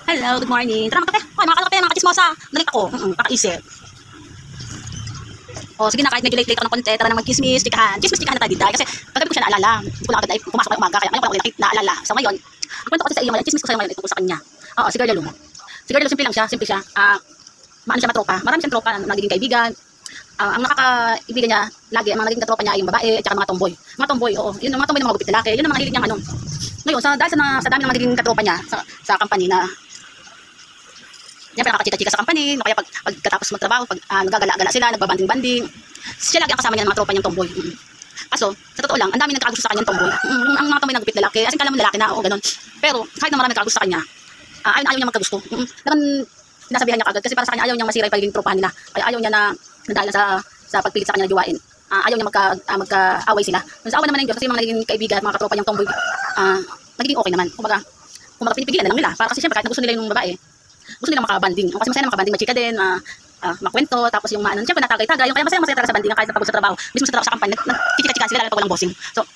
Hello, good morning. Tara, magkape. Oh, nakakalape, nakakachismosa. Nalit ako. Kakaisip. Oh, sige na, kahit medyo late ako ng konti, tara na mag-chismis, chikahan. Chismis-chikahan na tayo dito. Kasi kagabi ko siya naalala. Hindi ko lang agad ay pumasok ng umaga, kaya ngayon ko lang ulit naalala. So ngayon, ang kwento ko kasi sa iyo ngayon, chismis ko sa'yo ngayon, ito ko sa kanya. Oo, si Girl Lalo. Si Girl Lalo, simple lang siya, simple siya. Maano siya matropa. Marami siyang tropa na nagiging kaibigan. Ang nakakaibigan niya, lagi, ang mga naging katropa niya ay yung babae, at saka mga tomboy. Mga tomboy, oo. Yun ang mga tomboy ng mga gupit lalaki. Yun ang mga hilig niyang ano. Ngayon, dahil sa dami ng mga naging katropa niya sa company na siyempre nakakachika-chika sa company, no, kaya pagkatapos magtrabaho, nagagala-gala sila, nagbabanding-banding. Siya lagi ang kasama niya ng mga tropa niyang tomboy. Kaso, sa totoo lang, ang dami nagkagusto sa kanyang tomboy. Ang mga tomboy ng gupit lalaki, as in kala mo lalaki na, oo, ganun. Pero, kahit na marami nagkagusto sa kanya, ayaw niya magkagusto. Sinasabihan niya kagad, kasi para sa kanya ayaw niyang masira yung pagiging tropahan nila. Kaya ayaw niya na dahil sa pagpilit sa kanya na juwain. Ayaw niya magka-away sila. Sa awa naman ng Diyos, kasi yung mga naging kaibigan, mga katropa niyang tomboy, nagiging okay naman. Kumbaga pinipigilan na lang nila. Para kasi siyempre, kahit na gusto nila yung babae, gusto nila makabanding. Kasi masaya na makabanding, machika din, makwento, tapos yung maano, siyempre natagay-tagay. Kaya masaya talaga sa banding kahit napagod sa trabaho. Mismo sa trabaho sa company, nagchichika-chikan sila lalo pag walang bossing. So,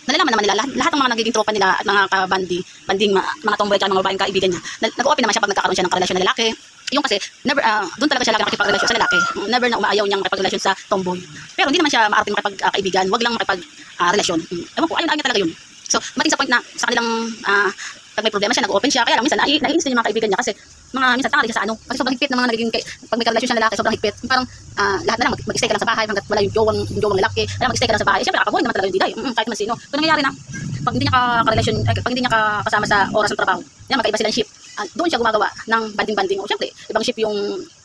nalalaman naman nila, lahat ng mga nagiging tropa nila at mga banding, mga tomboy at mga babaeng kaibigan niya, nag-open naman siya pag nagkakaroon siya ng karelasyon na lalaki. Yung kasi, never, doon talaga siya lagi makipagrelasyon sa lalaki. Never na umaayaw niyang makipagrelasyon sa tomboy. Pero hindi naman siya maarte makipagkaibigan, wag lang makipagrelasyon. Ewan ko, ayaw niya talaga yun. So, mating sa point na sa kanilang pag may problema siya, nag-open siya. Kaya lang minsan, naiinis din yung mga kaibigan niya kasi minsan tanga din siya sa ano. Kasi sobrang higpit ng mga nagiging, pag may karelasyon siya na lalaki, sobrang higpit. Parang lahat na lang, mag-stay ka lang sa bahay, hanggat wala yung jowang lalaki, alam, mag-stay ka lang sa bahay. Siyempre, kakaboy naman talaga yung diday, kahit man sino. So, nangyayari na, pag hindi niya kasama sa oras ng trabaho, yan, magkaiba silang shift. Doon siya gumagawa ng banding-banding. O siyempre, ibang shift yung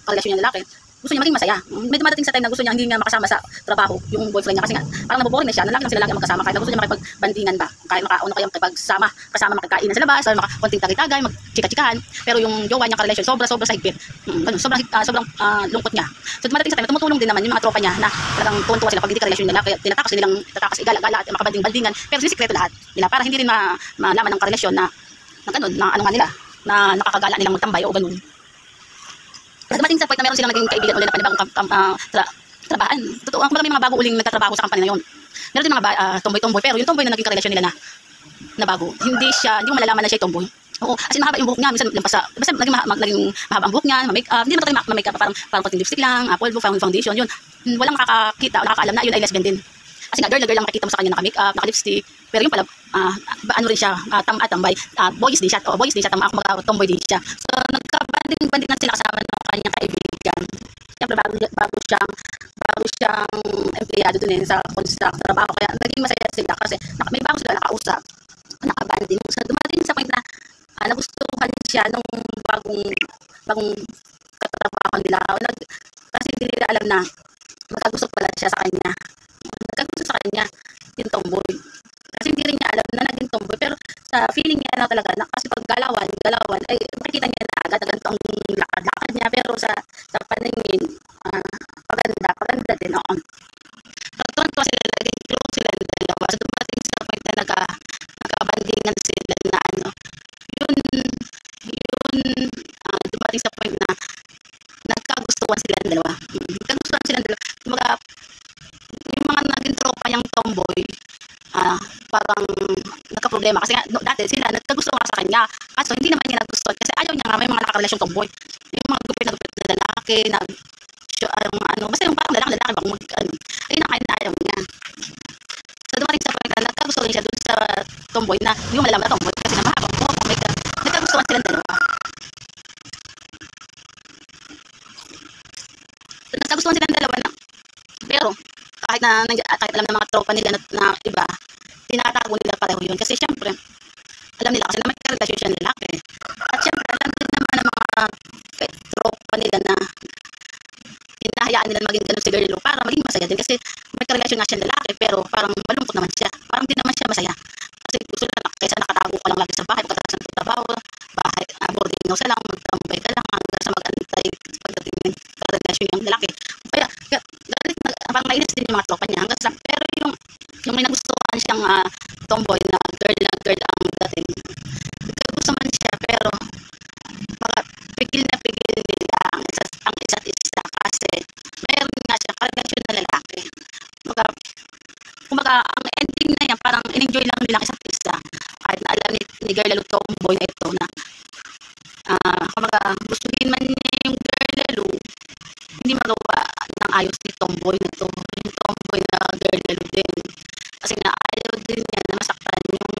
karelasyon niya lalaki. Gusto niya maging masaya. Medyo madating sa time na gusto niya hindi nga makasama sa trabaho yung boyfriend niya kasi nga parang naboboring na siya, nalaki lang sila lagi magkasama kahit gusto niya makipagbandingan ba. Kahit makauna kayo kasama makikainan sa labas, or konting tagay-tagay, magchika-chikahan. Pero yung jowa niyang karelasyon, sobra sa higpit. Sobrang lungkot niya. So dumating sa time na tumutulong din naman yung mga tropa niya na talagang tuwan-tuwa sila pag hindi karelasyon nila, kaya tatakas igala-gala at makabanding-bandingan. Pero sinisikreto lahat nila para hindi rin malaman ng karelasyon na ganun, na ano nga nila, na nakakagala nilang magtambay o ganun. Kasi dumating sa point na meron silang naging kaibigan ulit na panibagong trabahan. Totoo, ang may mga bago uling nagtatrabaho sa company na yun. Meron din mga tomboy-tomboy, pero yung tomboy na naging karelasyon nila na bago, hindi mo malalaman na siya tomboy. Oo, kasi mahaba yung buhok niya, minsan basta naging mahaba ang buhok niya, ma-makeup, hindi naman talaga ma-makeup, parang konting lipstick lang, pulbo, foundation, yun. Walang nakakakita o nakakaalam na yun ay lesbian din. Kasi nga, girl lang makikita mo sa kanya naka-makeup, naka-lipstick, pero yung pala, ano rin siya, tambay, boys din siya, tomboy din siya. So, nagkabanding-bandingan sila kasama ng kanyang kaibigan. Siyempre, bago siyang empleyado dun sa trabaho, kaya naging masaya sila kasi may bago sila nakausap, nakabanding. So, dumating sa point na nagustuhan siya nung bagong katrabaho nila. Kasi hindi nila alam na magkagusto pala siya sa kanya. Nagkagusto sa kanya yung tomboy. Kasi hindi rin niya alam na naging tomboy. Pero sa feeling niya na talaga, kasi pag galawan, ay makikita niya na agad ganito ang lakad-lakad niya. Pero sa paningin, paganda din. Oo. Tuwan-tuwa sila, naging close sila dalawa. So dumating sa point na nagkabandingan sila na ano. Yun, dumating sa point na nagkagustuhan silang dalawa. Kumbaga, yung mga naging tropa niyang tomboy, parang nagka-problema kasi nga dati sila nagkagusto nga sa kanya, kaso hindi naman niya nagustuhan kasi ayaw niya nga may mga nakarelasyon tomboy, yung mga gupit na lalaki basta yung parang lalaki ayun ang ayaw niya. So dumating sa point na nagkagustuhan siya dun sa tomboy na hindi mo malalaman na tomboy kasi na mahabang mo, nagkagustuhan silang dalawa. So nagkagustuhan silang dalawa na, pero kahit alam ng mga tropa nila na iba, tinatago nila pareho yun. Kasi syempre, alam nila kasi na may karelasyon siya lalaki. At syempre, alam din naman ng mga tropa nila na hinahayaan nila maging ganun si Girl para maging masaya din. Kasi may karelasyon nga siya lalaki, pero parang malungkot naman siya. Parang di naman siya masaya. Kasi gusto na, kaysa nakatago ka lang lagi sa bahay, pagkatapos ng trabaho, boarding house lang, magtambay ka lang, hanggang sa mag-antay pagdating ng karelasyon yung lalaki. Kaya parang nainis din yung mga tropa niya pero yung may nagustuhan siyang tomboy na girl ang dating, gusto man siya pero pigil nila ang isa't isa kasi mayroon nga siya karelasyon na lalaki. Kumbaga ang ending na yan parang in-enjoy lang nila isa't isa kahit na alam ni Girl Lalo tomboy na ito na Kumbaga, gustuhin man niya yung girl lalo, hindi magawa ng ayos ni tomboy na to. Yung tomboy na girl lalo din. Kasi nga, ayaw din niya na masaktan yung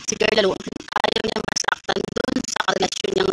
si girl lalo. Ayaw niya masaktan dun sa relasyon niyang